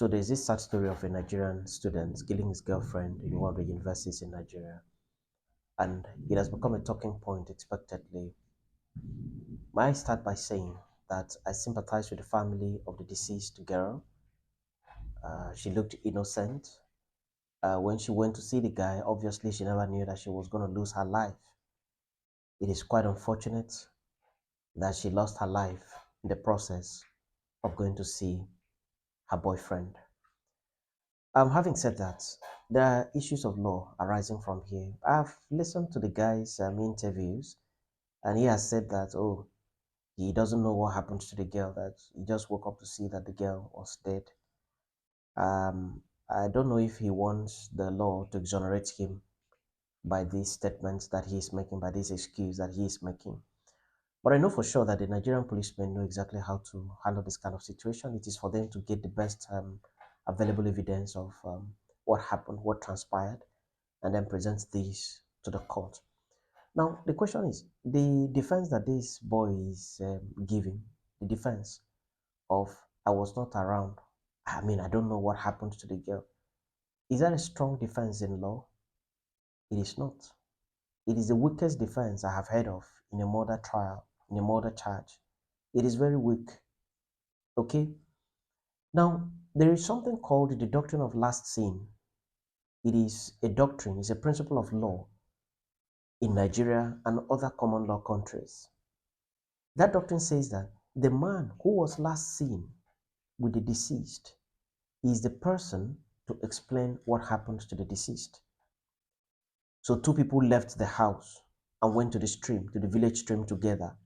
So there's this sad story of a Nigerian student killing his girlfriend in one of the universities in Nigeria, and it has become a talking point expectedly. May I start by saying that I sympathize with the family of the deceased girl. She looked innocent. When she went to see the guy, obviously she never knew that she was going to lose her life. It is quite unfortunate that she lost her life in the process of going to see her boyfriend. Having said that, there are issues of law arising from here. I've listened to the guy's interviews, and he has said that, oh, he doesn't know what happened to the girl, that he just woke up to see that the girl was dead. I don't know if he wants the law to exonerate him by these statements that he is making, by this excuse that he is making. But I know for sure that the Nigerian policemen know exactly how to handle this kind of situation. It is for them to get the best available evidence of what happened, what transpired, and then present this to the court. Now, the question is the defense that this boy is giving, the defense of I was not around. I mean, I don't know what happened to the girl. Is that a strong defense in law? It is not. It is the weakest defense I have heard of in a murder trial, in a murder charge. It is very weak. Okay? Now, there is something called the doctrine of last sin. It is a doctrine, it's a principle of law in Nigeria and other common law countries. That doctrine says that the man who was last seen with the deceased is the person to explain what happened to the deceased. So two people left the house and went to the stream, to the village stream together.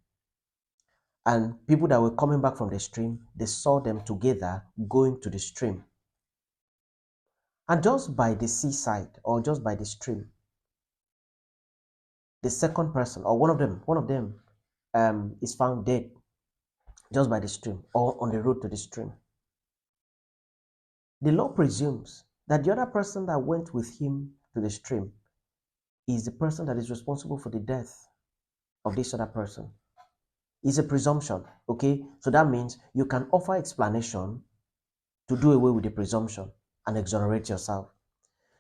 And people that were coming back from the stream, they saw them together going to the stream. And just by the seaside or just by the stream, the second person or one of them is found dead just by the stream or on the road to the stream. The law presumes that the other person that went with him to the stream is the person that is responsible for the death of this other person. It's a presumption, okay? So that means you can offer explanation to do away with the presumption and exonerate yourself.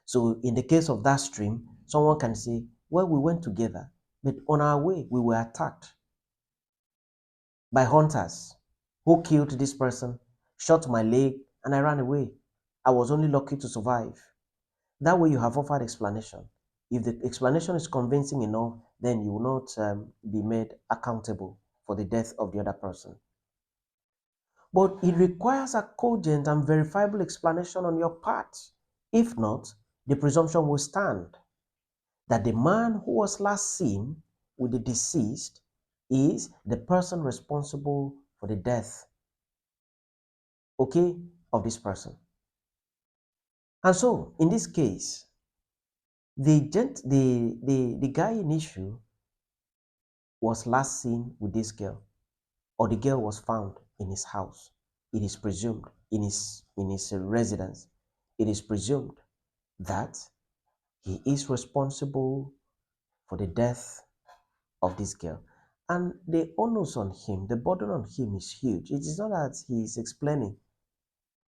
So in the case of that stream, someone can say, well, we went together, but on our way, we were attacked by hunters who killed this person, shot my leg, and I ran away. I was only lucky to survive. That way you have offered explanation. If the explanation is convincing enough, then you will not be made accountable for the death of the other person. But it requires a cogent and verifiable explanation on your part. If not, the presumption will stand that the man who was last seen with the deceased is the person responsible for the death, okay, of this person. And so, in this case, the guy in issue was last seen with this girl, or the girl was found in his house. It is presumed in his residence. It is presumed that he is responsible for the death of this girl. And the onus on him, the burden on him is huge. It is not that he is explaining.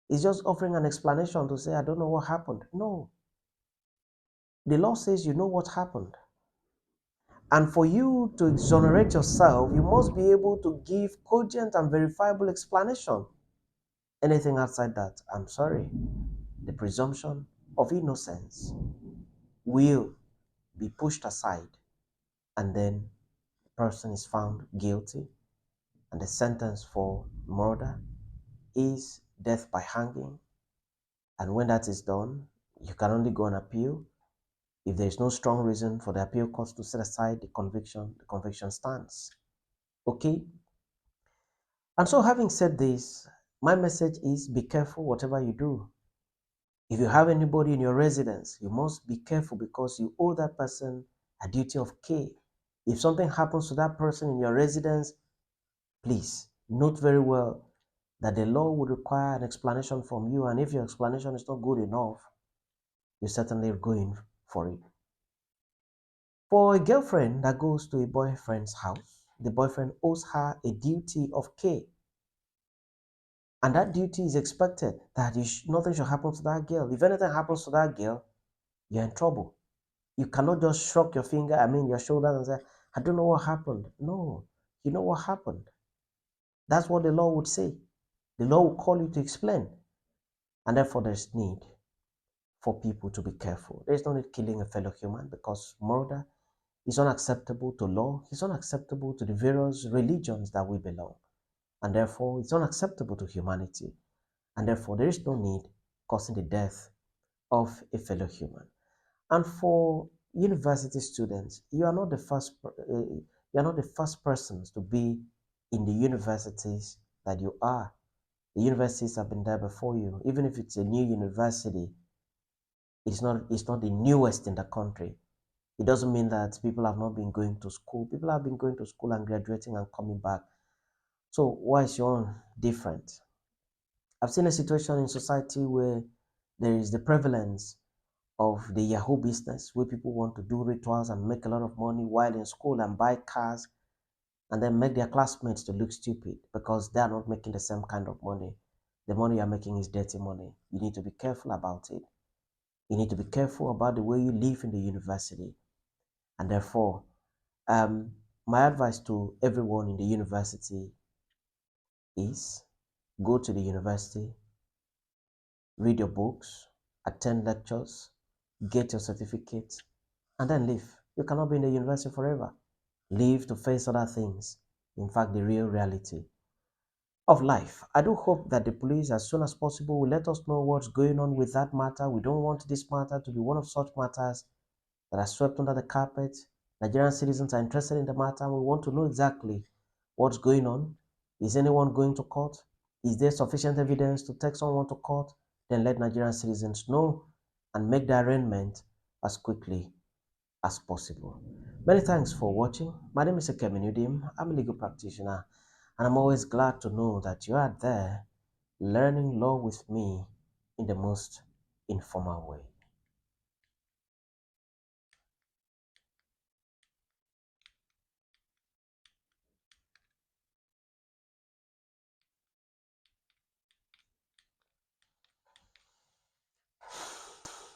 He's just offering an explanation to say, I don't know what happened. No. The law says you know what happened. And for you to exonerate yourself, you must be able to give cogent and verifiable explanation. Anything outside that, I'm sorry, the presumption of innocence will be pushed aside, and then the person is found guilty, and the sentence for murder is death by hanging. And when that is done, you can only go on appeal. If there is no strong reason for the appeal court to set aside the conviction stands. Okay? And so, having said this, my message is be careful whatever you do. If you have anybody in your residence, you must be careful because you owe that person a duty of care. If something happens to that person in your residence, please note very well that the law would require an explanation from you, and if your explanation is not good enough, you certainly go in for it. For a girlfriend that goes to a boyfriend's house, the boyfriend owes her a duty of care. And that duty is expected that nothing should happen to that girl. If anything happens to that girl, you're in trouble. You cannot just shrug your finger, your shoulders and say, I don't know what happened. No, you know what happened. That's what the law would say. The law will call you to explain. And therefore, there's need for people to be careful. There's no need killing a fellow human because murder is unacceptable to law. It's unacceptable to the various religions that we belong. And therefore, it's unacceptable to humanity. And therefore, there is no need causing the death of a fellow human. And for university students, you are not the first persons to be in the universities that you are. The universities have been there before you. Even if it's a new university, it's not the newest in the country. It doesn't mean that people have not been going to school. People have been going to school and graduating and coming back. So why is your own different? I've seen a situation in society where there is the prevalence of the Yahoo business where people want to do rituals and make a lot of money while in school and buy cars and then make their classmates to look stupid because they are not making the same kind of money. The money you're making is dirty money. You need to be careful about it. You need to be careful about the way you live in the university. And therefore, um, my advice to everyone in the university is go to the university, read your books, attend lectures, get your certificates, and then leave. You cannot be in the university forever. Leave to face other things. In fact, the real reality of life. I do hope that the police, as soon as possible, will let us know what's going on with that matter. We don't want this matter to be one of such matters that are swept under the carpet. Nigerian citizens are interested in the matter. And we want to know exactly what's going on. Is anyone going to court? Is there sufficient evidence to take someone to court? Then let Nigerian citizens know and make the arraignment as quickly as possible. Many thanks for watching. My name is Ekeminudim. I'm a legal practitioner, and I'm always glad to know that you are there learning law with me in the most informal way.